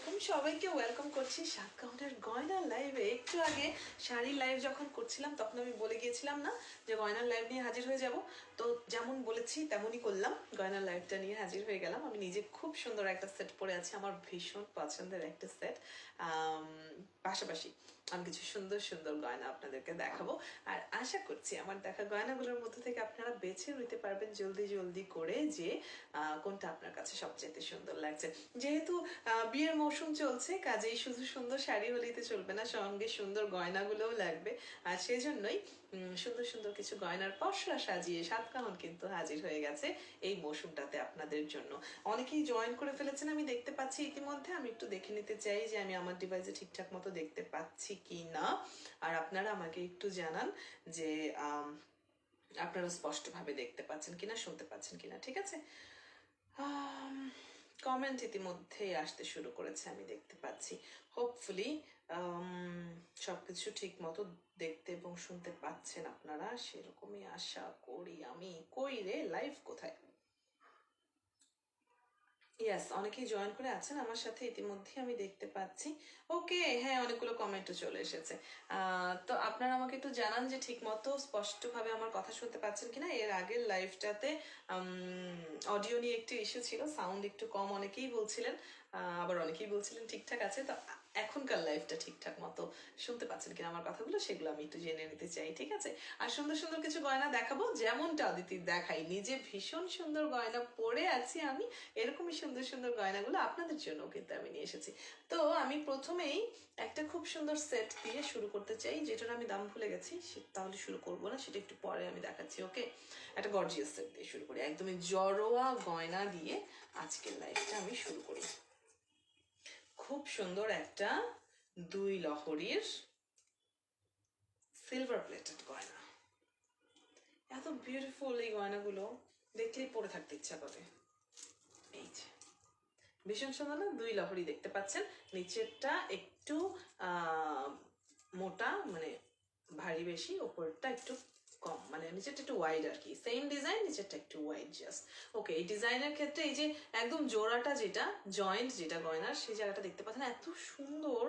আলাইকুম, সবাইকে ওয়েলকাম করছি সাত কাউন্টার গয়নার লাইভে। একটু আগে শাড়ির লাইভ যখন করছিলাম তখন আমি বলে গিয়েছিলাম না যে গয়নার লাইভ নিয়ে হাজির হয়ে যাব। তো যেমন বলেছি তেমনই করলাম, গয়নার লাইভটা নিয়ে হাজির হয়ে গেলাম। আমি নিজে খুব সুন্দর একটা সেট পরে আছি, আমার ভীষণ পছন্দের একটা সেট। পাশাপাশি আমি কিছু সুন্দর সুন্দর গয়না আপনাদেরকে দেখাবো, আর আশা করছি আমার দেখা গয়নাগুলোর মধ্যে থেকে আপনারা বেছে নিতে পারবেন জলদি জলদি করে যে কোনটা আপনার কাছে সবচেয়ে সুন্দর লাগছে। যেহেতু বিয়ের মৌসুম চলছে, কাজেই শুধু সুন্দর শাড়ি হলেই তো চলবে না, সঙ্গে সুন্দর গয়নাগুলোও লাগবে। আর সেজন্যই সুন্দর সুন্দর কিছু গয়নার পসরা সাজিয়ে সাতকাহন কিন্তু হাজির হয়ে গেছে এই মৌসুমটাতে আপনাদের জন্য। অনেকেই জয়েন করে ফেলেছেন আমি দেখতে পাচ্ছি ইতিমধ্যে। আমি একটু দেখে নিতে চাই যে আমি আমার ডিভাইসে ঠিকঠাক মতো দেখতে পাচ্ছি কি না, আর আপনারা আমাকে একটু জানান যে আপনারা স্পষ্টভাবে দেখতে পাচ্ছেন কিনা, শুনতে পাচ্ছেন কিনা। ঠিক আছে, কমেন্ট ইতিমধ্যেই আসতে শুরু করেছে, আমি দেখতে পাচ্ছি। হোপফুলি সবকিছু ঠিক মতো দেখতে এবং শুনতে পাচ্ছেন আপনারা, সেরকমই আশা করি আমি। কই রে লাইভ কোথায়? ইয়াস, অনেকেই জয়েন করে আছেন আমার সাথে ইতিমধ্যে, আমি দেখতে পাচ্ছি। ওকে, হ্যাঁ, অনেকগুলো কমেন্টও চলে এসেছে। তো আপনারা আমাকে একটু জানান যে ঠিক মতো স্পষ্টভাবে আমার কথা শুনতে পাচ্ছেন কিনা। এর আগের লাইভটাতে অডিও নিয়ে একটু ইস্যু ছিল, সাউন্ড একটু কম অনেকেই বলছিলেন, আবার অনেকেই বলছিলেন ঠিকঠাক আছে। তো এখনকার লাইভটা ঠিকঠাক মতো শুনতে পাচ্ছেন কিনা আমার কথাগুলো, সেগুলো আমি একটু জেনে নিতে চাই। ঠিক আছে, আর সুন্দর সুন্দর কিছু গয়না দেখাবো, যেমনটা অদিতি দেখাই। নিজে ভীষণ সুন্দর গয়না পরে আছি আমি, এরকমই সুন্দর সুন্দর গয়নাগুলো আপনাদের জন্য কিন্তু আমি নিয়ে এসেছি। তো আমি প্রথমেই একটা খুব সুন্দর সেট দিয়ে শুরু করতে চাই, যেটার আমি দাম ভুলে গেছি, তাহলে শুরু করবো না, সেটা একটু পরে আমি দেখাচ্ছি। ওকে, একটা গর্জিয়াস সেট দিয়ে শুরু করি, একদমই জড়োয়া গয়না দিয়ে আজকের লাইফটা আমি শুরু করি। খুব সুন্দর একটা 2 লহরীর সিলভার প্লেটেড গয়না। এত বিউটিফুল এই গয়নাগুলো, দেখলেই পরে থাকতে ইচ্ছা করে। এই যে ভীষণ সুন্দর না, 2 লহরী দেখতে পাচ্ছেন। নিচেরটা একটু মোটা, মানে ভারী বেশি, ওপরটা একটু কম, মানে নিচেরটা একটু ওয়াইড আর কি। সেম ডিজাইন, নিচেরটা একটু ওয়াইড জাস্ট। ওকে, এই ডিজাইনের ক্ষেত্রে এই যে একদম জোড়াটা যেটা জয়েন্ট যেটা গয়নার, সেই জায়গাটা দেখতে পাচ্ছেন এত সুন্দর,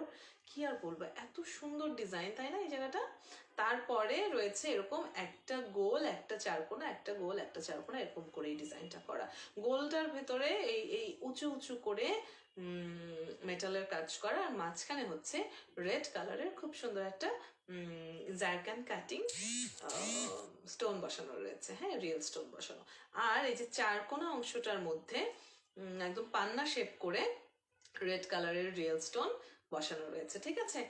কি আর বলবো, এত সুন্দর ডিজাইন, তাই না এই জায়গাটা। তারপরে রয়েছে এরকম একটা গোল একটা চারকোনা, একটা গোল একটা চারকোনা, এরকম করে এই ডিজাইনটা করা। গোলটার ভেতরে এই এই উঁচু উঁচু করে মেটালের কাজ করা, আর মাঝখানে হচ্ছে রেড কালারের খুব সুন্দর একটা জারকান কাটিং স্টোন বসানো রয়েছে। হ্যাঁ, রিয়েল স্টোন বসানো। আর এই যে চারকোনা অংশটার মধ্যে একদম পান্না শেপ করে রেড কালারের রিয়েল স্টোন বসানো রয়েছে। ঠিক আছে,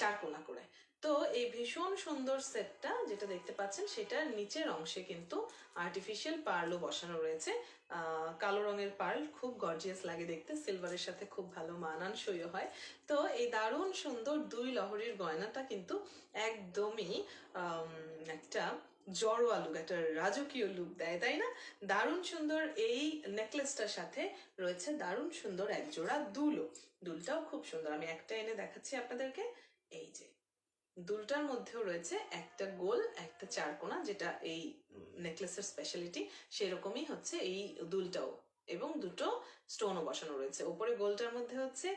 চারকোনা করে। তো এই ভীষণ সুন্দর সেটটা যেটা দেখতে পাচ্ছেন, সেটার নিচের অংশে কিন্তু আর্টিফিশিয়াল পার্লও বসানো রয়েছে। কালো রঙের পার্ল খুব গর্জিয়াস লাগে দেখতে, সিলভারের সাথে খুব ভালো মানানসই হয়। তো এই দারুণ সুন্দর 2 লহরীর গয়নাটা কিন্তু একদমই একটা জড়োয়া লুক, একটা রাজকীয় লুক দেয়, তাই না? দারুণ সুন্দর এই নেকলেসটার সাথে রয়েছে দারুণ সুন্দর এক জোড়া দুলও। দুলটাও খুব সুন্দর, আমি একটা এনে দেখাচ্ছি আপনাদেরকে। এই যে দুলটার মধ্যেও রয়েছে একটা গোল একটা চারকোনা, যেটা এই নেকলেসের স্পেশালিটি, সেরকমই হচ্ছে এই দুলটাও, এবং দুটো স্টোনও বসানো রয়েছে। ওপরে গোলটার মধ্যে হচ্ছে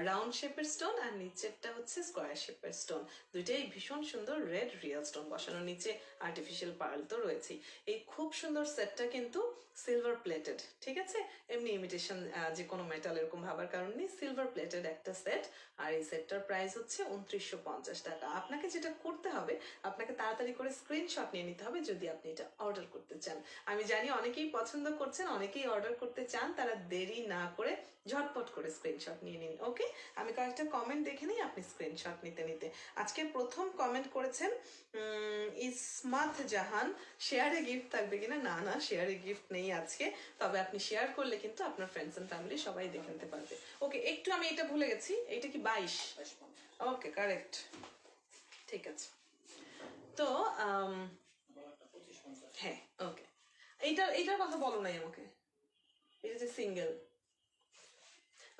রাউন্ড শেপের স্টোন, আর নিচেরটা হচ্ছে স্কোয়ার শেপের স্টোন। দুইটাই ভীষণ সুন্দর রেড রিয়েল স্টোন বসানো, নিচে আর্টিফিশিয়াল পার্ল তো রয়েছেই। এই খুব সুন্দর সেটটা কিন্তু সিলভার প্লেটেড। ঠিক আছে, এমনি ইমিটেশন যে কোনো মেটাল এরকম ভাবার কারণ নেই, সিলভার প্লেটেড একটা সেট। আর এই সেটটার প্রাইস হচ্ছে 2950 টাকা। আপনাকে যেটা করতে হবে, আপনাকে তাড়াতাড়ি করে স্ক্রিনশট নিয়ে নিতে হবে যদি আপনি এটা অর্ডার করতে চান। আমি জানি অনেকেই পছন্দ করছেন, অনেকেই অর্ডার করতে চান, তারা দেরি না করে ঝটপট করে স্ক্রিনশট নিয়ে নিন। ওকে, আমি কয়েকটা কমেন্ট দেখে নিই, আপনি স্ক্রিনশট নিতে নিতে। আজকে প্রথম কমেন্ট করেছেন ইসমাত জাহান। শেয়ারে গিফট থাকবে কিনা? না না, শেয়ারে গিফট নেই আজকে, তবে আপনি শেয়ার করলে কিন্তু আপনার ফ্রেন্ডস এন্ড ফ্যামিলি সবাই দেখে নিতে পারবে। ওকে, একটু আমি এটা ভুলে গেছি, এটা কি 22? ওকে, কারেক্ট, ঠিক আছে। তো হ্যাঁ, ওকে, এইটার কথা বলো নাই আমাকে, এটা যে সিঙ্গেল।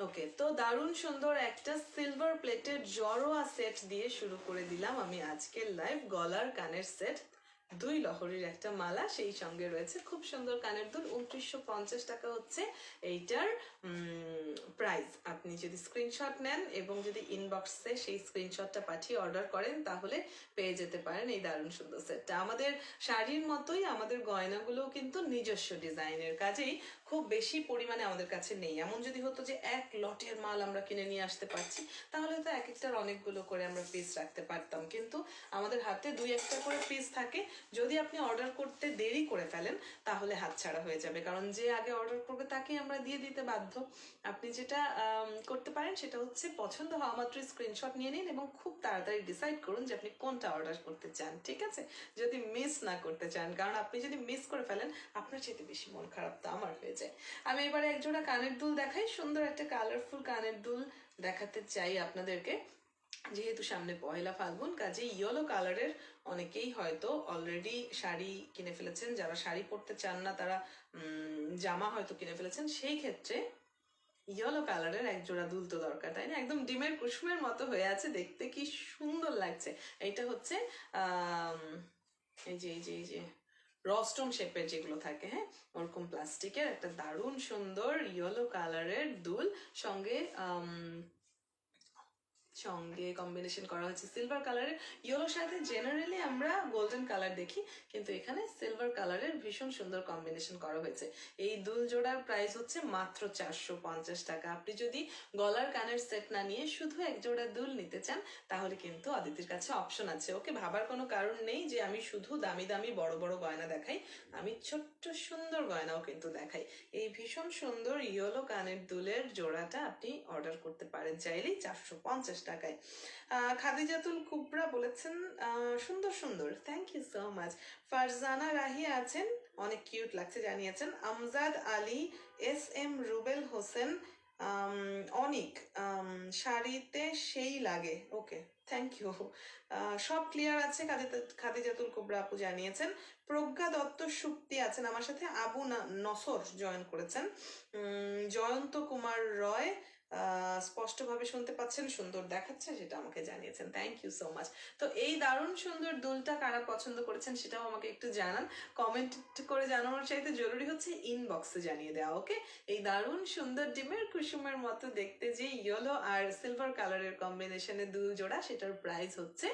ওকে, তো দারুণ সুন্দর একটা সিলভার প্লেটের জড়োয়া সেট দিয়ে শুরু করে দিলাম আমি আজকের লাইভ। গলার কানের সেট, 2 লহরীর একটা মালা, সেই সঙ্গে রয়েছে খুব সুন্দর কানের দুল। 2950 টাকা হচ্ছে এইটার প্রাইস আপনি যদি স্ক্রিনশট নেন এবং যদি ইনবক্সে সেই স্ক্রিনশটটা পাঠিয়ে অর্ডার করেন তাহলে পেয়ে যেতে পারেন এই দারুণ সুন্দর সেটটা। আমাদের শাড়ির মতোই আমাদের গয়নাগুলোও কিন্তু নিজস্ব ডিজাইনের, কাজেই খুব বেশি পরিমাণে আমাদের কাছে নেই। এমন যদি হতো যে এক লটের মাল আমরা কিনে নিয়ে আসতে পারছি তাহলে তো এক একটার অনেকগুলো করে আমরা পিস রাখতে পারতাম, কিন্তু আমাদের হাতে দুই একটা করে পিস থাকে। যদি আপনি অর্ডার করতে দেরি করে ফেলেন তাহলে হাতছাড়া হয়ে যাবে, কারণ যে আগে অর্ডার করবে তাকেই আমরা দিয়ে দিতে বাধ্য। আপনি যেটা করতে পারেন সেটা হচ্ছে পছন্দ হওয়া মাত্র স্ক্রিনশট নিয়ে নিন এবং খুব তাড়াতাড়ি ডিসাইড করুন যে আপনি কোনটা অর্ডার করতে চান, ঠিক আছে? যদি মিস না করতে চান, কারণ আপনি যদি মিস করে ফেলেন আপনার চাইতে বেশি মন খারাপ তো আমার হয়ে যায়। আমি এবারে একজোড়া কানের দুল দেখাই, সুন্দর একটা কালারফুল কানের দুল দেখাতে চাই আপনাদেরকে। যেহেতু সামনে পয়লা ফাল্গুন, কাজে ইয়েলো কালারের অনেকেই হয়তো অলরেডি শাড়ি কিনে ফেলেছেন, যারা শাড়ি পরতে চান না তারা জামা হয়তো কিনে ফেলেছেন। সেই ক্ষেত্রে ইয়েলো কালারের এক জোড়া দুল তো দরকার, তাই না? একদম ডিমের কুসুমের মতো হয়ে আছে, দেখতে কি সুন্দর লাগছে। এইটা হচ্ছে এই যে রস্টম শেপের যেগুলো থাকে, হ্যাঁ, ওরকম প্লাস্টিকের একটা দারুণ সুন্দর ইয়েলো কালারের দুল, সঙ্গে সঙ্গে কম্বিনেশন করা হয়েছে সিলভার কালারের। ইয়েলোর সাথে জেনারেলি আমরা গোল্ডেন কালার দেখি, কিন্তু এখানে সিলভার কালারের ভীষণ সুন্দর কম্বিনেশন করা হয়েছে। এই দুল জোড়ার প্রাইস হচ্ছে মাত্র 450 টাকা। আপনি যদি গলার কানের সেট না নিয়ে শুধু এক জোড়া দুল নিতে চান তাহলে কিন্তু অদিতির কাছে অপশন আছে। ওকে, ভাবার কোনো কারণ নেই যে আমি শুধু দামি দামি বড় বড় গয়না দেখাই, আমি ছোট্ট সুন্দর গয়নাও কিন্তু দেখাই। এই ভীষণ সুন্দর ইয়েলো কানের দুলের জোড়াটা আপনি অর্ডার করতে পারেন চাইলেই 450 টাকায়। খাদিজাতুল কুবরা বলেছেন সুন্দর সুন্দর, thank you so much. Farzana Rahi আছেন, অনেক কিউট লাগছে জানিয়েছেন। আমজাদ আলী, এস এম রুবেল হোসেন, অনিক, শাড়িতে সেই লাগে, ওকে থ্যাংক ইউ। সব ক্লিয়ার আছে, খাদিজাতুল কুবরা আপু জানিয়েছেন। প্রজ্ঞা দত্ত সুপ্তি আছেন আমার সাথে। আবু নসর জয়েন করেছেন। জয়ন্ত কুমার রয় স্পষ্টভাবে শুনতে পাচ্ছেন, সুন্দর দেখাচ্ছে সেটা আমাকে জানিয়েছেন, থ্যাংক ইউ সো মাচ। তো এই দারুণ সুন্দর দুলটা কারা পছন্দ করেছেন সেটাও আমাকে একটু জানান। কমেন্ট করে জানানোর চাইতে জরুরি হচ্ছে ইনবক্সে জানিয়ে দেওয়া, ওকে? এই দারুণ সুন্দর ডিমের কুসুমের মতো দেখতে যে ইয়েলো আর সিলভার কালারের কম্বিনেশনে দুল জোড়া, সেটার প্রাইস হচ্ছে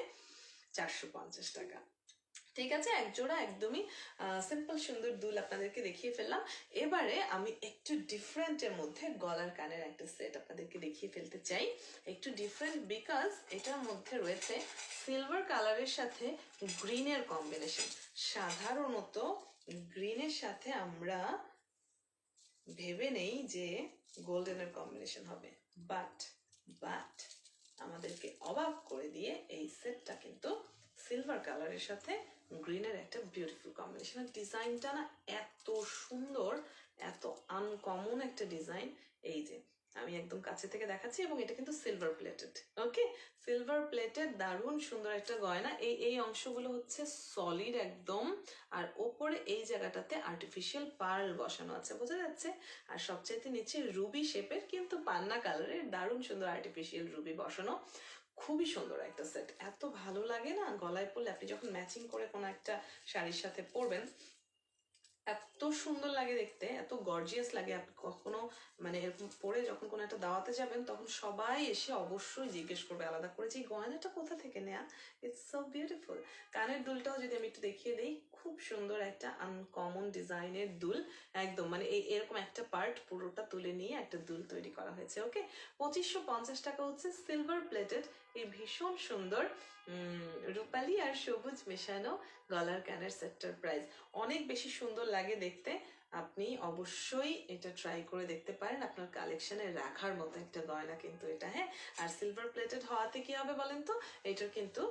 450 টাকা। ঠিক আছে, এক জোড়া একদমই সিম্পল সুন্দর দুল আপনাদেরকে দেখিয়ে ফেললাম। এবারে আমি একটু ডিফারেন্টের মধ্যে গলার কানের একটা সেট আপনাদেরকে দেখিয়ে ফেলতে চাই। একটু ডিফারেন্ট বিকজ এটার মধ্যে রয়েছে সিলভার কালারের সাথে গ্রিনের কম্বিনেশন। সাধারণত গ্রিনের সাথে আমরা ভেবে নেই যে গোল্ডেনের কম্বিনেশন হবে, বাট আমাদেরকে অবাক করে দিয়ে এই সেটটা কিন্তু সিলভার কালারের সাথে গ্রিনের একটা বিউটিফুল কম্বিনেশন। ডিজাইনটা না এত সুন্দর, এত আনকমন একটা ডিজাইন। এই যে আমি একদম কাছে থেকে দেখাচ্ছি, এবং এটা কিন্তু সিলভার প্লেটেড, ওকে? সিলভার প্লেটেড দারুণ সুন্দর একটা গয়না। এই অংশগুলো হচ্ছে সলিড একদম, আর ওপরে এই জায়গাটাতে আর্টিফিশিয়াল পার্ল বসানো আছে, বোঝা যাচ্ছে? আর সবচাইতে নিচে রুবি শেপের কিন্তু পান্না কালারের দারুণ সুন্দর আর্টিফিশিয়াল রুবি বসানো। খুবই সুন্দর একটা সেট, এত ভালো লাগে না গলায় পরলে। আপনি যখন ম্যাচিং করে কোনো একটা শাড়ির সাথে পরবেন এত সুন্দর লাগে দেখতে, এত গর্জিয়াস লাগে। আপনি কখনো মানে এরকম পরে যখন কোনো একটা দাওয়াতে যাবেন তখন সবাই এসে অবশ্যই জিজ্ঞেস করবে আলাদা করে যে এই গয়নাটা কোথা থেকে নেয়া। It's so beautiful. কানের দুলটাও যদি আমি একটু দেখিয়ে দিই, খুব সুন্দর একটা আনকমন ডিজাইনের দুল, একদম মানে এরকম একটা পার্ট পুরোটা তুলে নিয়ে একটা দুল তৈরি করা হয়েছে, ওকে? 2550 টাকা হচ্ছে সিলভার প্লেটেড এই ভীষণ সুন্দর রূপালি আর সবুজ মেশানো গলার কানের সেটটার প্রাইস। অনেক বেশি সুন্দর লাগে দেখতে, আপনি অবশ্যই এটা ট্রাই করে দেখতে পারেন। আপনার কালেকশনে রাখার মতো একটা গয়না কিন্তু এটা, হ্যাঁ? আর সিলভার প্লেটেড হওয়াতে কি হবে বলেন তো, এটার কিন্তু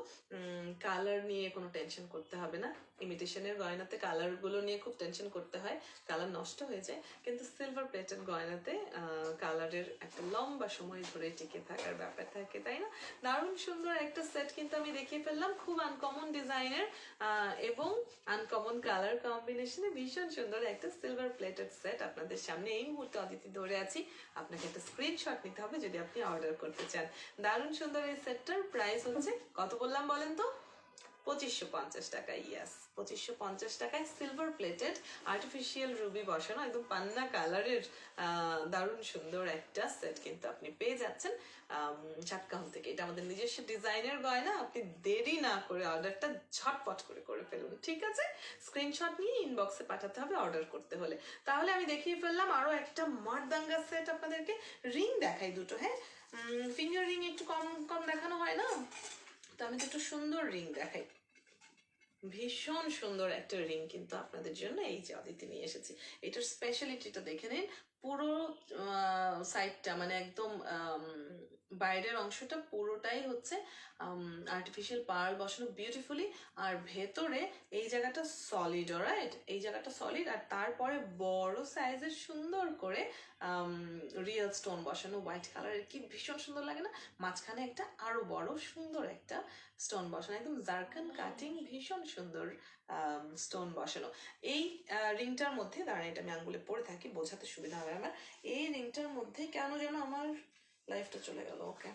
কালার নিয়ে কোনো টেনশন করতে হবে না। ইমিটেশনের গয়নাতে কালারগুলো নিয়ে খুব টেনশন করতে হয়, কালার নষ্ট হয়ে যায়, কিন্তু সিলভার প্লেটেড গয়নাতে কালারের একটা লম্বা সময় ধরে টিকে থাকার ব্যাপার থাকে, তাই না? দারুণ সুন্দর একটা সেট কিন্তু আমি দেখিয়ে ফেললাম, খুব আনকমন ডিজাইনের এবং আনকমন কালার কম্বিনেশনে ভীষণ সুন্দর একটা সিলভার প্লেটেড সেট আপনাদের সামনে এই মুহূর্তে অদিতি ধরে আছি। আপনাকে একটা স্ক্রিনশট নিতে হবে যদি আপনি অর্ডার করতে চান। দারুণ সুন্দর এই সেটটার প্রাইস হচ্ছে কত বললাম বলেন তো? 2550 টাকা। ইয়াস, 2550 টাকায় সিলভার প্লেটেড আর্টিফিশিয়াল রুবি বসানো একদম পান্না কালারের দারুণ সুন্দর একটা সেট কিন্তু আপনি পেয়ে যাচ্ছেন সাতকাহন থেকে। এটা আমাদের নিজস্ব ডিজাইনের গয়না। আপনি দেরি না করে অর্ডারটা ঝটপট করে ফেলুন, ঠিক আছে? স্ক্রিনশট নিয়ে ইনবক্সে পাঠাতে হবে অর্ডার করতে হলে। তাহলে আমি দেখিয়ে ফেললাম আরো একটা মারদাঙ্গা সেট আপনাদেরকে। রিং দেখাই দুটো, হ্যাঁ? ফিঙ্গার রিং একটু কম কম দেখানো হয় না, তো আমি দুটো সুন্দর রিং দেখাই। ভীষণ সুন্দর একটা রিং কিন্তু আপনাদের জন্য এই যে অদিতি নিয়ে এসেছি। এটার স্পেশালিটিটা দেখে নিন। পুরো সাইডটা মানে একদম বাইরের অংশটা পুরোটাই হচ্ছে আর্টিফিশিয়াল পার্ল বসানো বিউটিফুলি, আর ভেতরে এই জায়গাটা সলিড, অলরাইট? এই জায়গাটা সলিড, আর তারপরে বড় সাইজের সুন্দর করে রিয়েল স্টোন বসানো হোয়াইট কালারের। কি ভীষণ সুন্দর লাগে না? মাঝখানে একটা আরো বড় সুন্দর একটা স্টোন বসানো, একদম জারকান কাটিং, ভীষণ সুন্দর স্টোন বসানো। এই রিংটার মধ্যে, দাঁড়ান এটা আমি আঙ্গুলে পরে থাকি বোঝাতে সুবিধা হবে আমার। এই রিংটার মধ্যে কেন যেন আমার লাইফটা চলে গেল। ওকে,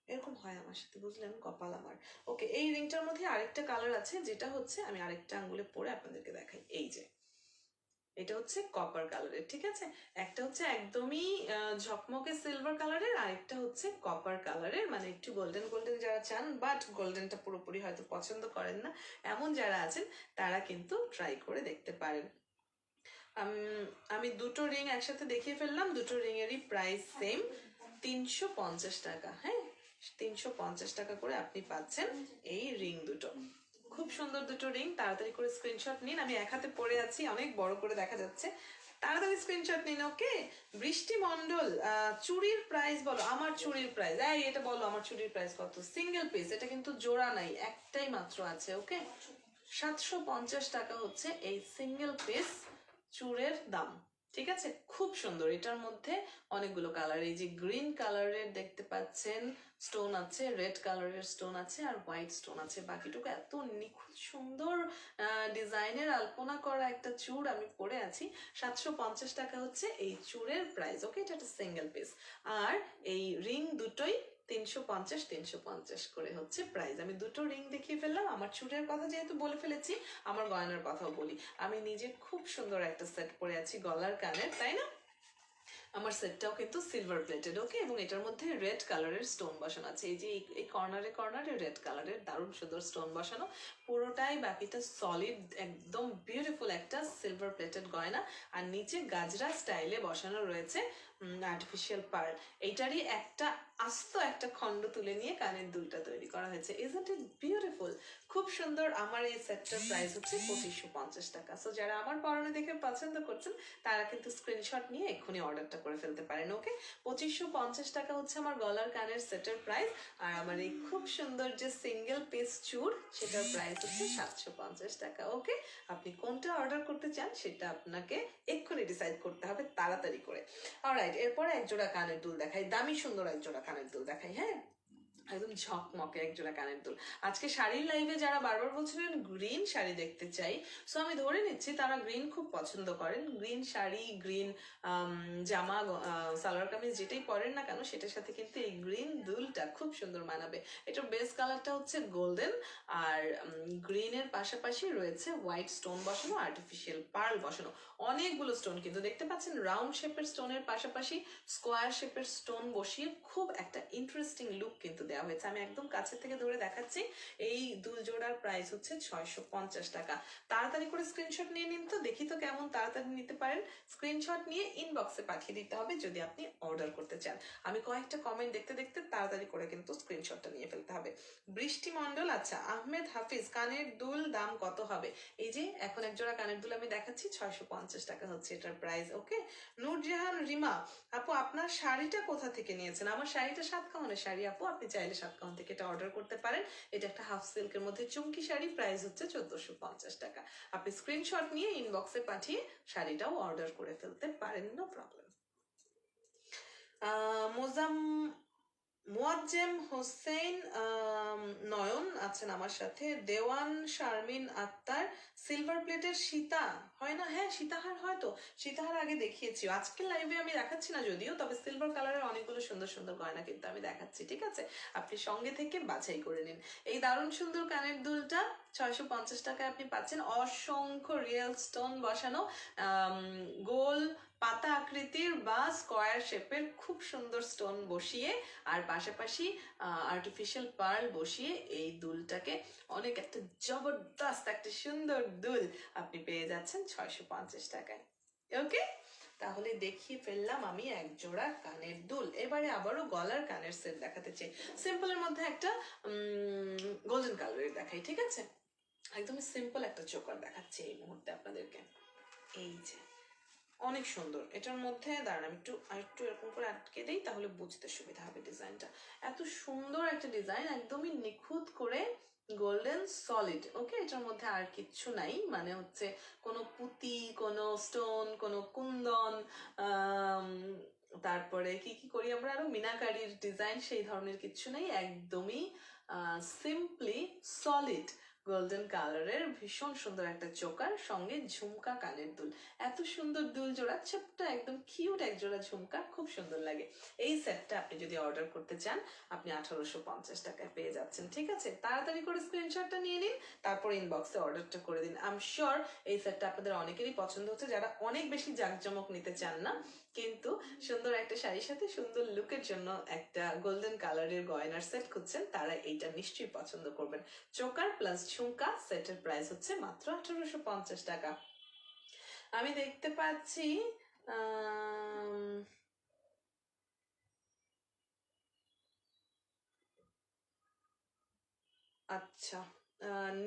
এরকম হয় আমার সাথে, বুঝলেন? কপাল আমার। ওকে, এই রিংটার মধ্যে আরেকটা কালার আছে, যেটা হচ্ছে আমি আরেকটা আঙ্গুলে পরে আপনাদেরকে দেখাই। এই যে এটা হচ্ছে কপার কালারের, ঠিক আছে? একটা হচ্ছে একদমই ঝকমকে সিলভার কালারের, আরেকটা হচ্ছে কপার কালারের, মানে একটু গোল্ডেন গোল্ডেন যারা চান, বাট গোল্ডেনটা পুরোপুরি হয়তো পছন্দ করেন না, এমন যারা আছেন তারা কিন্তু ট্রাই করে দেখতে পারেন। আমি দুটো রিং একসাথে দেখিয়ে ফেললাম। দুটো রিং এরই প্রাইস সেম, 350 টাকা। হ্যাঁ, 350 টাকা করে আপনি পাচ্ছেন এই রিং দুটো। খুব সুন্দর দুটো রিং। তাড়াতাড়ি করে স্ক্রিনশট নিন। আমি এক হাতে পরে আছি, অনেক বড় করে দেখা যাচ্ছে, তাড়াতাড়ি স্ক্রিনশট নিন। ওকে, বৃষ্টি মন্ডল, চুড়ির প্রাইস বলো। আমার চুড়ির প্রাইস, এটা বলো আমার চুড়ির প্রাইস কত? সিঙ্গেল পিস, এটা কিন্তু জোড়া নাই, একটাই মাত্র আছে। ওকে, 750 টাকা হচ্ছে এই সিঙ্গেল পিস চুড়ের দাম, ঠিক আছে? খুব সুন্দর। এটার মধ্যে অনেকগুলো কালার, এই যে গ্রিন কালারের দেখতে পাচ্ছেন স্টোন আছে, রেড কালারের স্টোন আছে, আর হোয়াইট স্টোন আছে। বাকিটুকু এত নিখুঁত সুন্দর ডিজাইনের আলপনা করা একটা চূড় আমি পরে আছি। 750 টাকা হচ্ছে এই চূড়ের প্রাইস। ওকে, এটা একটা সিঙ্গেল পিস। আর এই রিং দুটোই 350 করে হচ্ছে প্রাইস। আমি দুটো রিং দেখিয়ে ফেললাম। আমার চুড়ের কথা যেহেতু বলে ফেলেছি, আমার গয়নার কথাও বলি। আমি নিজে খুব সুন্দর একটা সেট পরে আছি গলার কানের, তাই না? আমার সেটটাও কিন্তু সিলভার প্লেটেড। ওকে, এবং এটার মধ্যে রেড কালারের স্টোন বসানো আছে। এই যে এই কর্নারে কর্নারে রেড কালারের দারুণ সুন্দর স্টোন বসানো, পুরোটাই বাকিটা সলিড, একদম বিউটিফুল একটা সিলভার প্লেটেড গয়না। আর নিচে গাজরা স্টাইলে বসানো রয়েছে আর্টিফিশিয়াল পার্ল। এইটারই একটা আস্ত একটা খণ্ড তুলে নিয়ে কানের দুলটা তৈরি করা হয়েছে। Isn't it beautiful? খুব সুন্দর। আমার এই সেটটার প্রাইস হচ্ছে 2550 টাকা। সো যারা আমার পরনে দেখে পছন্দ করছেন তারা কিন্তু স্ক্রিনশট নিয়ে এক্ষুনি অর্ডারটা করে ফেলতে পারেন। ওকে, 2550 টাকা হচ্ছে আমার গলার কানের সেটের প্রাইস। আর আমার এই খুব সুন্দর যে সিঙ্গেল পিস চুড়, সেটার প্রাইস হচ্ছে 750 টাকা। ওকে, আপনি কোনটা অর্ডার করতে চান সেটা আপনাকে এক্ষুনি ডিসাইড করতে হবে তাড়াতাড়ি করে। অলরাইট, এরপরে একজোড়া কানের দুল দেখাই, দামি সুন্দর একজোড়া কানের দুল দেখাই। হ্যাঁ, একদম ঝকমকে একজোড়া কানের দুল। আজকে শাড়ির লাইভে যারা বারবার বলছিলেন গ্রিন শাড়ি দেখতে চাই, সো আমি ধরে নিচ্ছি তারা গ্রিন খুব পছন্দ করেন। গ্রিন শাড়ি, গ্রিন জামা, সালোয়ার কামিজ যেটাই পরেন না কেন, সেটার সাথে কিন্তু এই গ্রিন দুলটা খুব সুন্দর মানাবে। এটার বেস কালারটা হচ্ছে গোল্ডেন, আর গ্রিনের পাশাপাশি রয়েছে হোয়াইট স্টোন বসানো, আর্টিফিশিয়াল পার্ল বসানো। অনেকগুলো স্টোন কিন্তু দেখতে পাচ্ছেন, রাউন্ড শেপের স্টোনের পাশাপাশি স্কোয়ার শেপের স্টোন বসিয়ে খুব একটা ইন্টারেস্টিং লুক কিন্তু দেওয়া হয়েছে। আমি একদম কাছে থেকে ধরে দেখাচ্ছি। এই দুল জোড়ার প্রাইস হচ্ছে 650 টাকা। তাড়াতাড়ি করে স্ক্রিনশট নিয়ে নিন তো, দেখি তো কেমন তাড়াতাড়ি নিতে পারেন। স্ক্রিনশট নিয়ে ইনবক্সে পাঠিয়ে দিতে হবে যদি আপনি অর্ডার করতে চান। আমি কয়েকটা কমেন্ট দেখতে দেখতে তাড়াতাড়ি করে কিন্তু স্ক্রিনশটটা নিয়ে ফেলতে হবে। বৃষ্টি মন্ডল, আচ্ছা আহমেদ হাফিজ, কানের দুল দাম কত হবে? এই যে এখন এক জোড়া কানের দুল আমি দেখাচ্ছি, 650 টাকা হচ্ছে এটার প্রাইস। ওকে, নূরজাহান রিমা, আপু আপনার শাড়িটা কোথা থেকে নিয়েছেন? আমার শাড়িটা সাতকাহনের শাড়ি আপু, আপনি চাইলে সাতকাহন থেকে এটা অর্ডার করতে পারেন। এটা একটা হাফ সিল্কের মধ্যে চুমকি শাড়ি, প্রাইস হচ্ছে 1450 টাকা। আপনি স্ক্রিনশট নিয়ে ইনবক্সে পাঠিয়ে শাড়িটাও অর্ডার করে ফেলতে পারেন, নো প্রবলেম। মোজাম মুয়াজ্জেম হোসেন নয়ন আছেন আমার সাথে, দেওয়ান শারমিন আক্তার, সিলভার প্লেটের সীতা হয় না? হ্যাঁ, সীতাহার হয়তো, সীতাহার আগে দেখিয়েছি, আজকে লাইভে আমি দেখাচ্ছি না যদিও, তবে সিলভার কালারের অনেকগুলো সুন্দর সুন্দর গয়না কিন্তু আমি দেখাচ্ছি, ঠিক আছে? আপনি সঙ্গে থেকে বাছাই করে নিন। এই দারুণ সুন্দর কানের দুলটা 650 টাকায় আপনি পাচ্ছেন, অসংখ্য রিয়েল স্টোন বসানো, গোল পাতা আকৃতির বা স্কোয়ার শেপের খুব সুন্দর স্টোন বসিয়ে, আর পাশাপাশি আর্টিফিশিয়াল পার্ল বসিয়ে এই দুলটাকে অনেক একটা জবরদস্ত একটা সুন্দর দুল আপনি পেয়ে যাচ্ছেন 650 টাকায়। ওকে, তাহলে দেখিয়ে ফেললাম আমি এক জোড়া কানের দুল। এবারে আবারও গলার কানের সেট দেখাতে চাই, সিম্পলের মধ্যে একটা গোল্ডেন কালারের দেখাই, ঠিক আছে? একদমই সিম্পল একটা চোকার দেখাচ্ছি এই মুহূর্তে আপনাদেরকে। এই যে অনেক সুন্দর, এটার মধ্যে দাঁড়ান আমি আরেকটু এরকম করে আটকে দিই, তাহলে বুঝতে সুবিধা হবে ডিজাইনটা। এত সুন্দর একটা ডিজাইন, একদমই নিখুঁত করে গোল্ডেন সলিড। ওকে, এটার মধ্যে আর কিচ্ছু নাই, মানে হচ্ছে কোনো পুঁতি, কোনো স্টোন, কোনো কুন্দন, তারপরে কি কি করি আমরা আরো মিনাকারির ডিজাইন, সেই ধরনের কিচ্ছু নেই, একদমই সিম্পলি সলিড গোল্ডেন কালারের ভীষণ সুন্দর একটা চোকার, সঙ্গে ঝুমকা কানের দুল। এত সুন্দর দুল জোড়া, ছোট্ট একদম কিউট এক জোড়া ঝুমকা, খুব সুন্দর লাগে। এই সেটটা আপনি যদি অর্ডার করতে চান, আপনি 1850 টাকায় পেয়ে যাচ্ছেন, ঠিক আছে? তাড়াতাড়ি করে স্ক্রিনশটটা নিয়ে নিন, তারপর ইনবক্সে অর্ডারটা করে দিন। আই এম শিওর এই সেটটা আপনাদের অনেকেরই পছন্দ হচ্ছে, যারা অনেক বেশি জাঁকজমক নিতে চান না, কিন্তু সুন্দর একটা শাড়ির সাথে সুন্দর লুকের জন্য একটা গোল্ডেন কালারের গয়নার সেট খুঁজছেন, তারা এইটা নিশ্চয়ই পছন্দ করবেন। চোকার প্লাস ঝুমকা সেটের প্রাইস হচ্ছে মাত্র 1850 টাকা। আমি দেখতে পাচ্ছি আচ্ছা,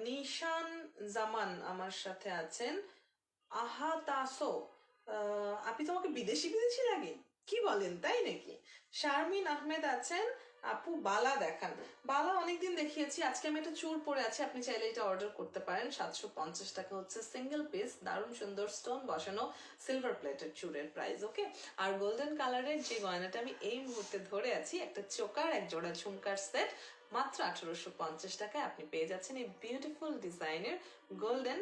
নিশান জামান আমার সাথে আছেন। আহা তাসো, আপনি তোমাকে বিদেশি বিদেশি লাগে, কি বলেন, তাই নাকি? শারমিন আহমেদ আছেন, আপু বালা দেখান। বালা অনেকদিন দেখিয়েছি, আজকে আমি একটা চূড় পরে আছি, আপনি চাইলে এটা অর্ডার করতে পারেন। 750 টাকা হচ্ছে সিঙ্গেল পিস, দারুণ সুন্দর স্টোন বসানো সিলভার প্লেটের চূড়ের প্রাইস। ওকে, আর গোল্ডেন কালারের যে গয়নাটা আমি এই মুহূর্তে ধরে আছি, একটা চোকার এক জোড়া ঝুমকার সেট, মাত্র 1850 টাকায় আপনি পেয়ে যাচ্ছেন এই বিউটিফুল ডিজাইনের গোল্ডেন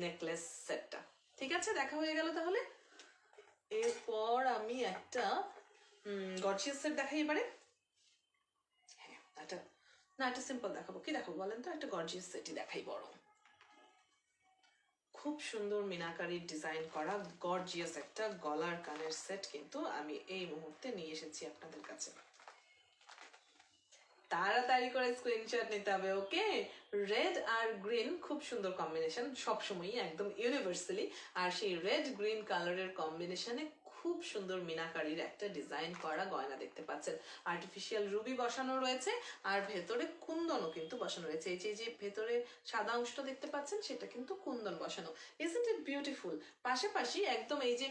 নেকলেস সেটটা। ঠিক আছে, দেখা হয়ে গেল তাহলে। এরপর আমি একটা গর্জিয়াস সেট দেখাই এবারে। হ্যাঁ, একটা সিম্পল দেখাবো, কি দেখাবো বলেন তো? একটা গর্জিয়াস সেটই দেখাই বরং। খুব সুন্দর মিনাকারির ডিজাইন করা গর্জিয়াস একটা গলার কানের সেট কিন্তু আমি এই মুহূর্তে নিয়ে এসেছি আপনাদের কাছে। তাড়াতাড়ি করে স্ক্রিনশট নিতে হবে। ওকে, রেড আর গ্রিন খুব সুন্দর কম্বিনেশন, সবসময়ই একদম ইউনিভার্সালি, আর সেই রেড গ্রিন কালারের কম্বিনেশনে খুব সুন্দর মিনাকারির একটা ডিজাইন করা গয়না দেখতে পাচ্ছেন। আর্টিফিশিয়াল রুবি বসানো রয়েছে, আর ভেতরে কুন্দনও কিন্তু বসানো রয়েছে। এই যে ভেতরে সাদা অংশটা দেখতে পাচ্ছেন, সেটা কিন্তু কুন্দন বসানো। Isn't it beautiful? পাশাপাশি একদম এই যে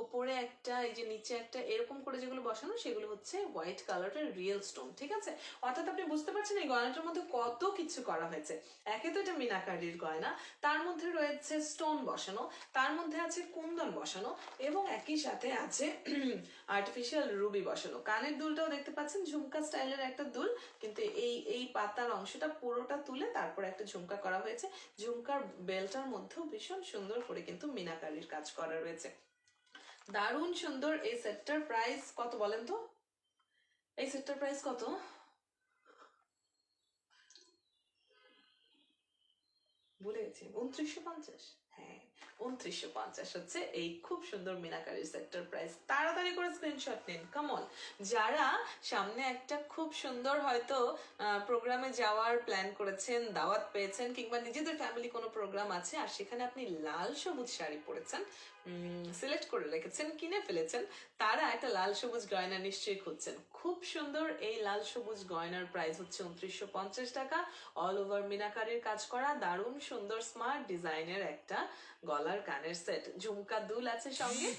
ওপরে একটা, এই যে নিচে একটা, এরকম করে যেগুলো বসানো, সেগুলো হচ্ছে হোয়াইট কালারের রিয়েল স্টোন, ঠিক আছে? অর্থাৎ আপনি বুঝতে পারছেন এই গয়নাটার মধ্যে কত কিছু করা হয়েছে। একে তো এটা মিনাকারির গয়না, তার মধ্যে রয়েছে স্টোন বসানো, তার মধ্যে আছে কুন্দন বসানো, এবং একই সাথে আছে আর্টিফিশিয়াল রুবি বসানো। কানের দুলটাও দেখতে পাচ্ছেন ঝুমকা স্টাইলের একটা দুল, কিন্তু এই পাতার অংশটা পুরোটা তুলে তারপর একটা ঝুমকা করা হয়েছে। ঝুমকার বেলটার মধ্যেও ভীষণ সুন্দর করে কিন্তু মিনাকারির কাজ করা রয়েছে। দারুণ সুন্দর। এই সেটটার প্রাইস কত বলেন তো? এই সেটটার প্রাইস কত? ভুলে গেছি, 2950। হ্যাঁ, 2950 হচ্ছে এই খুব সুন্দর মিনাকারি সেটটার প্রাইস। তাড়াতাড়ি করে স্ক্রিনশট নিন, কামন। যারা সামনে একটা খুব সুন্দর হয়তো প্রোগ্রামে যাওয়ার প্ল্যান করেছেন, দাওয়াত পেয়েছেন, কিংবা নিজেদের ফ্যামিলি কোনো প্রোগ্রাম আছে, আর সেখানে আপনি লাল সবুজ শাড়ি পরেছেন, সিলেক্ট করে রেখেছেন, কিনে ফেলেছেন, তারা একটা লাল সবুজ গয়না নিশ্চয়ই খুঁজছেন। খুব সুন্দর এই লাল সবুজ গয়নার প্রাইস হচ্ছে 2950 টাকা। অল ওভার মিনাকারির কাজ করা দারুণ সুন্দর স্মার্ট ডিজাইনের একটা গলা গলার কানের সেট, ঝুমকা দুল আছে সঙ্গে।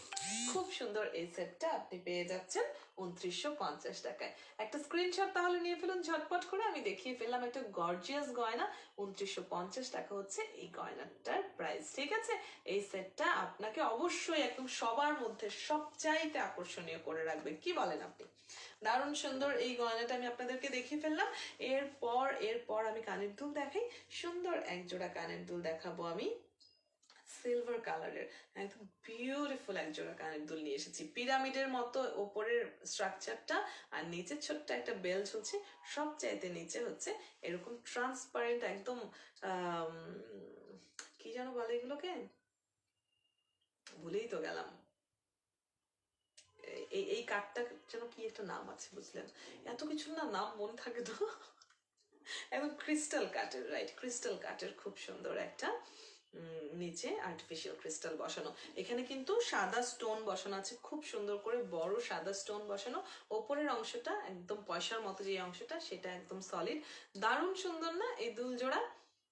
খুব সুন্দর এই সেটটা আপনি পেয়ে যাচ্ছেন 2950 টাকায়। একটা স্ক্রিনশট তাহলে নিয়ে ফেলুন ঝটপট করে, আমি দেখিয়ে ফেললাম একটা গর্জিয়াস গয়না। 2950 টাকা হচ্ছে এই গয়নাটার প্রাইস, ঠিক আছে? এই সেটটা আপনাকে অবশ্যই একদম সবার মধ্যে সবচাইতে আকর্ষণীয় করে রাখবে, কি বলেন আপনি? দারুণ সুন্দর এই গয়নাটা আমি আপনাদেরকে দেখিয়ে ফেললাম। এরপর আমি কানের দুল দেখাই। সুন্দর এক জোড়া কানের দুল দেখাবো আমি, সিলভার কালারের একদম বিউটিফুল এক জোড়া কানের দুল নিয়ে এসেছি। পিরামিডের মতো ওপরের স্ট্রাকচারটা, আর নিচে ছোট্ট একটা বেল ঝুলছে। সবচাইতে নিচে হচ্ছে এরকম ট্রান্সপারেন্ট একদম কি যেন বলে এগুলোকে, ভুলেই তো গেলাম। এই কাঠটা যেন কি একটা নাম আছে, বুঝলেন? এত কিছু না নাম মনে থাকে তো। একদম ক্রিস্টাল কাঠের, রাইট, ক্রিস্টাল কাঠের খুব সুন্দর একটা নিচে আর্টিফিশিয়াল ক্রিস্টাল বসানো। এখানে কিন্তু সাদা স্টোন বসানো আছে, খুব সুন্দর করে বড় সাদা স্টোন বসানো। ওপরের অংশটা একদম পয়সার মতো যে অংশটা, সেটা একদম সলিড। দারুণ সুন্দর না এই দুল জোড়া?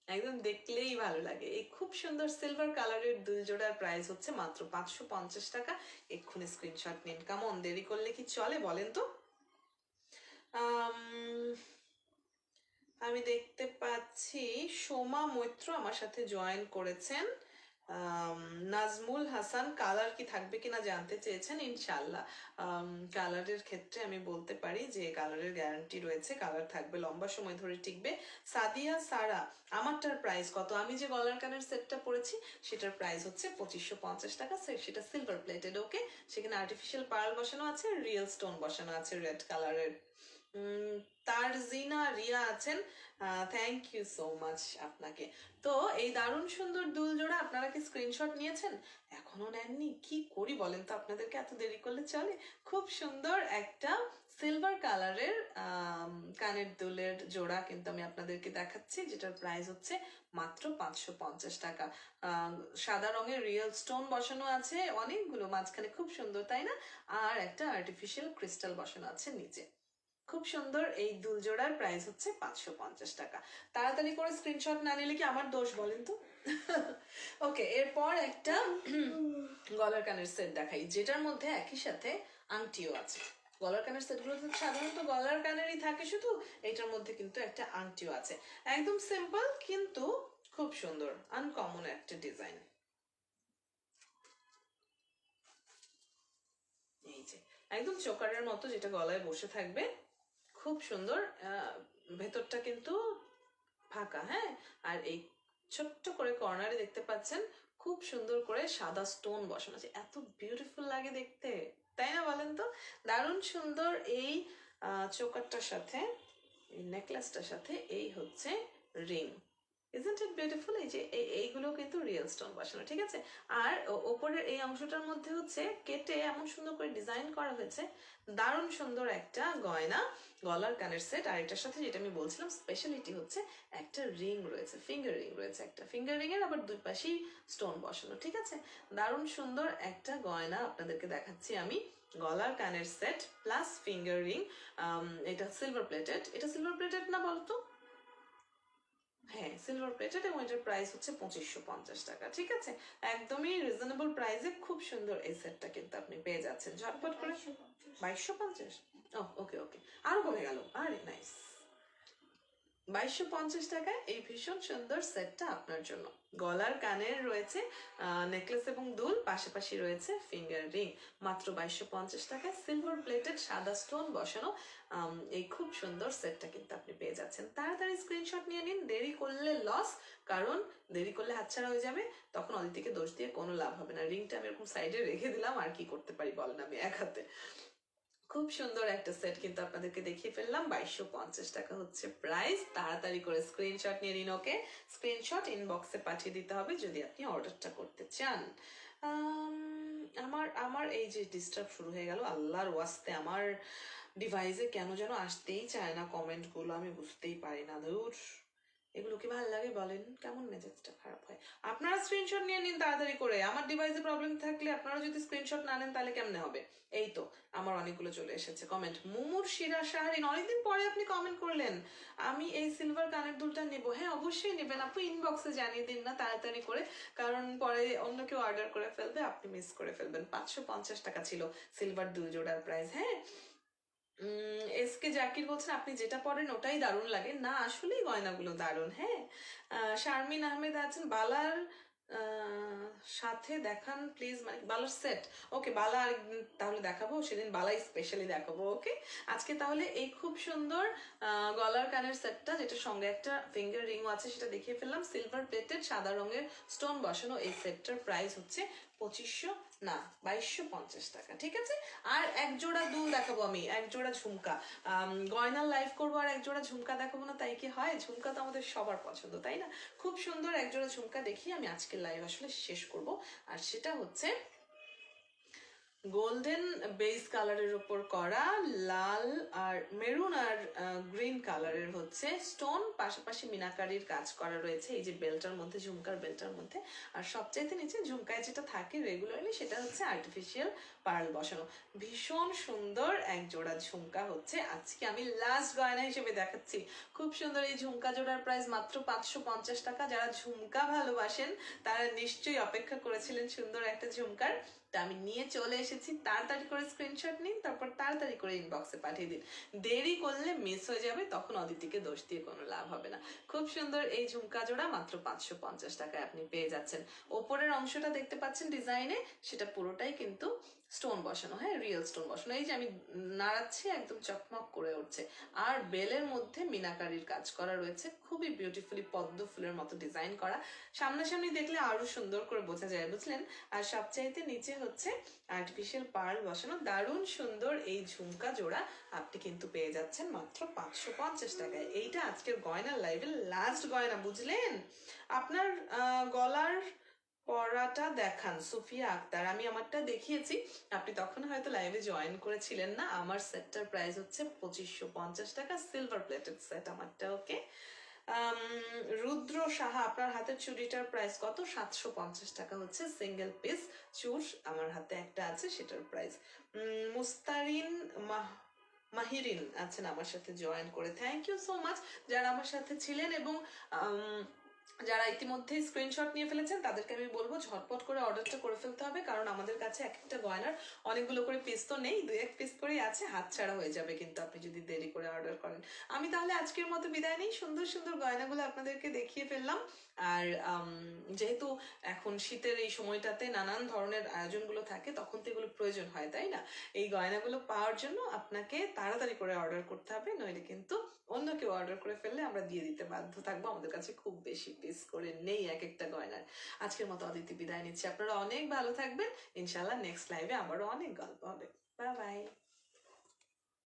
একদম দেখলেই ভালো লাগে। এই খুব সুন্দর সিলভার কালারের দুল জোড়ার প্রাইস হচ্ছে মাত্র 550 টাকা। এক্ষুনি স্ক্রিনশট নিন, কেমন দেরি করলে কি চলে বলেন তো? আমি দেখতে পাচ্ছি সোমা মৈত্র আমার সাথে জয়েন করেছেন। নাজমুল হাসান কালার কি থাকবে কিনা জানতে চেয়েছেন। ইনশাল্লাহ কালারের ক্ষেত্রে আমি বলতে পারি যে কালারের গ্যারান্টি রয়েছে, কালার থাকবে, লম্বা সময় ধরে টিকবে। সাদিয়া সারা, আমারটার প্রাইস কত? আমি যে গলার কানের সেটটা পরেছি সেটার প্রাইস হচ্ছে 2550 টাকা। সেটা সিলভার প্লেটেড, ওকে? সেখানে আর্টিফিশিয়াল পার্ল বসানো আছে, রিয়েল স্টোন বসানো আছে রেড কালারের। তারজিনা রিয়া আছেন, থ্যাংক ইউ সো মাচ আপনাকে। তো এই দারুণ সুন্দর দুল জোড়া আপনারা কি স্ক্রিনশট নিয়েছেন? এখনো নেননি? কি করি বলেন তো, আপনাদেরকে এত দেরি করলে চলে? খুব সুন্দর একটা সিলভার কালারের কানের দুলের জোড়া কিন্তু আমি আপনাদেরকে দেখাচ্ছি, যেটার প্রাইস হচ্ছে মাত্র 550 টাকা। সাদা রঙের রিয়েল স্টোন বসানো আছে অনেকগুলো মাঝখানে, খুব সুন্দর তাই না? আর একটা আর্টিফিশিয়াল ক্রিস্টাল বসানো আছে নিচে। খুব সুন্দর এই দুল জোড়ার প্রাইস হচ্ছে 550 টাকা। তাড়াতাড়ি করে স্ক্রিনশট না নিলে কি আমার দোষ বলেন তো? ওকে, এরপর একটা গলার কানের সেট দেখাই, যেটার মধ্যে একই সাথে আংটিও আছে। গলার কানের সেটগুলো তো সাধারণত গলার কানেরই থাকে শুধু, এটার মধ্যে কিন্তু একটা আংটিও আছে। একদম সিম্পল কিন্তু খুব সুন্দর, আনকমন একটা ডিজাইন। এই যে একদম চোকারের মতো, যেটা গলায় বসে থাকবে, খুব সুন্দর। ভেতরটা কিন্তু ফাঁকা, হ্যাঁ? আর এই ছোট্ট করে কর্নারে দেখতে পাচ্ছেন খুব সুন্দর করে সাদা স্টোন বসানো আছে, এত বিউটিফুল লাগে দেখতে, তাই না বলেন তো? দারুণ সুন্দর এই চোকারটার সাথে, এই নেকলেসটার সাথে এই হচ্ছে রিং। Isn't it beautiful? এই যে এইগুলো কিন্তু রিয়েল স্টোন বসানো, ঠিক আছে? আর ওপরের এই অংশটার মধ্যে হচ্ছে কেটে এমন সুন্দর করে ডিজাইন করা হয়েছে। দারুণ সুন্দর একটা গয়না, গলার কানের সেট। আর এটার সাথে যেটা আমি বলছিলাম স্পেশালিটি হচ্ছে একটা রিং রয়েছে, ফিঙ্গার রিং রয়েছে একটা, ফিঙ্গার রিং এর আবার দুই পাশেই স্টোন বসানো, ঠিক আছে? দারুণ সুন্দর একটা গয়না আপনাদেরকে দেখাচ্ছি আমি, গলার কানের সেট প্লাস ফিঙ্গার রিং। এটা সিলভার প্লেটেড, এটা সিলভার প্লেটেড না বলতো? হ্যাঁ, সিলভার প্লেটেড, এবং এটার প্রাইস হচ্ছে 2550 টাকা, ঠিক আছে? একদমই রিজনেবল প্রাইসে খুব সুন্দর এই সেটটা কিন্তু আপনি পেয়ে যাচ্ছেন ঝটপট করে। 2250? ওকে ওকে, আরো কমে গেল, আরে নাইস। 2250 টাকায় এই ভীষণ সুন্দর সেটটা আপনার জন্য। গলার কানের রয়েছে নেকলেস এবং দুল, পাশাপাশি রয়েছে ফিঙ্গার রিং। মাত্র 2250 টাকায় সিলভার প্লেটেড সাদা স্টোন বসানো এই খুব সুন্দর সেটটা কিন্তু আপনি পেয়ে যাচ্ছেন। তাড়াতাড়ি স্ক্রিনশট নিয়ে নিন, দেরি করলে লস, কারণ দেরি করলে হাতছাড়া হয়ে যাবে, তখন অদিতিকে দোষ দিয়ে কোনো লাভ হবে না। রিংটা আমি এরকম সাইডে রেখে দিলাম, আর কি করতে পারি বলেন আমি এক হাতে। খুব সুন্দর একটা সেট কিন্তু আপনাদেরকে দেখিয়ে ফেললাম, 2250 টাকা হচ্ছে প্রাইস। তাড়াতাড়ি করে স্ক্রিনশট নিয়ে নিন, ওকে? স্ক্রিনশট ইনবক্সে পাঠিয়ে দিতে হবে যদি আপনি অর্ডারটা করতে চান। আমার এই যে ডিস্টার্ব শুরু হয়ে গেল, আল্লাহর ওয়াস্তে আমার ডিভাইসে কেন যেন আসতেই চায় না কমেন্টগুলো, আমি বুঝতেই পারি না। ধুর, এগুলো কি ভালো লাগে বলেন? কেমন মেজাজটা খারাপ হয়। আপনারা স্ক্রিনশট নিয়ে নিন তাড়াতাড়ি করে, আমার ডিভাইসে প্রবলেম থাকলে আপনারা যদি স্ক্রিনশট না নেন তাহলে কেমনে হবে? এই তো আমার অনেকগুলো চলে এসেছে কমেন্ট। মুমুর শিরা শাহরিন, অনেকদিন পরে আপনি কমেন্ট করলেন, আমি এই সিলভার কানের দুলটা নেব। হ্যাঁ অবশ্যই নেবেন আপু, ইনবক্সে জানিয়ে দিন না তাড়াতাড়ি করে, কারণ পরে পরে অন্য কেউ অর্ডার করে ফেলবে, আপনি মিস করে ফেলবেন। 550 টাকা ছিল সিলভার 2 জোড়ার প্রাইস। হ্যাঁ, এসকে জাকির বলছেন আপনি যেটা পরেন ওটাই দারুণ লাগে। না, আসলেই গয়নাগুলো দারুণ। হ্যাঁ, শারমিন আহমেদ আছেন, বালার সাথে দেখান প্লিজ, মানে বালার সেট। ওকে, বালা আরেকদিন তাহলে দেখাবো, সেদিন বালাই স্পেশালি দেখাবো। ওকে, আজকে তাহলে এই খুব সুন্দর গলার কানের সেটটা, যেটার সঙ্গে একটা ফিঙ্গার রিংও আছে, সেটা দেখিয়ে ফেললাম। সিলভার প্লেটেড সাদা রঙের স্টোন বসানো এই সেটটার প্রাইস হচ্ছে 2500 না 2250 টাকা। ঠিক আছে, আর এক জোড়া দুল দেখাবো আমি, এক জোড়া ঝুমকা। গয়নার লাইভ করবো আর এক জোড়া ঝুমকা দেখাবো না, তাই কি হয়? ঝুমকা তো আমাদের সবার পছন্দ, তাই না? খুব সুন্দর এক জোড়া ঝুমকা দেখিয়ে আমি আজকের লাইভ আসলে শেষ করব। আর সেটা হচ্ছে গোল্ডেন বেস কালারের উপর করা লাল আর মেরুন আর গ্রিন কালারের হচ্ছে স্টোন, পাশাপাশি মিনাকারির কাজ করা রয়েছে এই যে বেল্টার মধ্যে, ঝুমকার বেল্টার মধ্যে। আর সবচাইতে নিচে ঝুমকায় যেটা থাকে রেগুলারলি, সেটা হচ্ছে আর্টিফিশিয়াল পার্ল বসানো। ভীষণ সুন্দর এক জোড়া ঝুমকা হচ্ছে আজকে আমি লাস্ট গয়না হিসেবে দেখাচ্ছি। খুব সুন্দর এই ঝুমকা জোড়ার প্রাইস মাত্র 550 টাকা। যারা ঝুমকা ভালোবাসেন তারা নিশ্চয়ই অপেক্ষা করেছিলেন সুন্দর একটা ঝুমকার। তা আমি নিয়ে চলে এসেছি, তাড়াতাড়ি করে স্ক্রিনশট নিন, তারপর তাড়াতাড়ি করে ইনবক্সে পাঠিয়ে দিন। দেরি করলে মিস হয়ে যাবে, তখন অদিতিকে দোষ দিয়ে কোনো লাভ হবে না। খুব সুন্দর এই ঝুমকা জোড়া মাত্র 550 টাকায় আপনি পেয়ে যাচ্ছেন। ওপরের অংশটা দেখতে পাচ্ছেন ডিজাইনে, সেটা পুরোটাই কিন্তু স্টোন বসানো। হ্যাঁ, রিয়েল স্টোন বসানো। এই যে আমি নাড়াচ্ছি, একদম চকমক করে উঠছে। আর বেলের মধ্যে মিনাকারির কাজ করা রয়েছে, খুবই বিউটিফুলি পদ্ম ফুলের মতো ডিজাইন করা। সামনাসামনি দেখলে আরো সুন্দর করে বোঝা যায়, বুঝলেন? আর সবচাইতে নিচে হচ্ছে আর্টিফিশিয়াল পার্ল বসানো। দারুণ সুন্দর এই ঝুমকা জোড়া আপনি কিন্তু পেয়ে যাচ্ছেন মাত্র 550 টাকায়। এইটা আজকের গয়নার লাইভের লাস্ট গয়না, বুঝলেন? আপনার গলার পরাটা দেখান, সুফিয়া আক্তার। আমি আমারটা দেখিয়েছি, আপনি তখন হয়তো লাইভে জয়েন করেছিলেন না। আমার সেটটার প্রাইস হচ্ছে 2550 টাকা, সিলভার প্লেটেড সেট আমারটা। ওকে, রুদ্র সাহা, আপনার হাতের চুড়িটার প্রাইস কত? 750 টাকা হচ্ছে সিঙ্গেল পিস চুর, আমার হাতে একটা আছে, সেটার প্রাইস। মুস্তারিন মাহিরিন আছেন আমার সাথে জয়েন করে, থ্যাংক ইউ সো মাচ যারা আমার সাথে ছিলেন। এবং যারা ইতিমধ্যে স্ক্রিনশট নিয়ে ফেলেছেন তাদেরকে আমি বলবো ঝটপট করে অর্ডারটা করে ফেলতে হবে, কারণ আমাদের কাছে এক একটা গয়নার অনেকগুলো করে পিস তো নেই, 2-1 পিস করেই আছে, হাতছাড়া হয়ে যাবে কিন্তু আপনি যদি দেরি করে অর্ডার করেন। আমি তাহলে আজকের মতো বিদায় নেই, সুন্দর সুন্দর গয়নাগুলো আপনাদেরকে দেখিয়ে ফেললাম। আর যেহেতু এখন শীতের এই সময়টাতে নানান ধরনের আয়োজনগুলো থাকে, তখন তো এগুলো প্রয়োজন হয়, তাই না? এই গয়নাগুলো পাওয়ার জন্য আপনাকে তাড়াতাড়ি করে অর্ডার করতে হবে, নইলে কিন্তু অন্য কেউ অর্ডার করে ফেললে আমরা দিয়ে দিতে বাধ্য থাকবো। আমাদের কাছে খুব বেশি পিস করে নেই এক একটা গয়নার। আজকের মতো অদিতি বিদায় নিচ্ছি, আপনারা অনেক ভালো থাকবেন। ইনশাল্লাহ নেক্সট লাইভে আবারও অনেক গল্প হবে। Bye bye.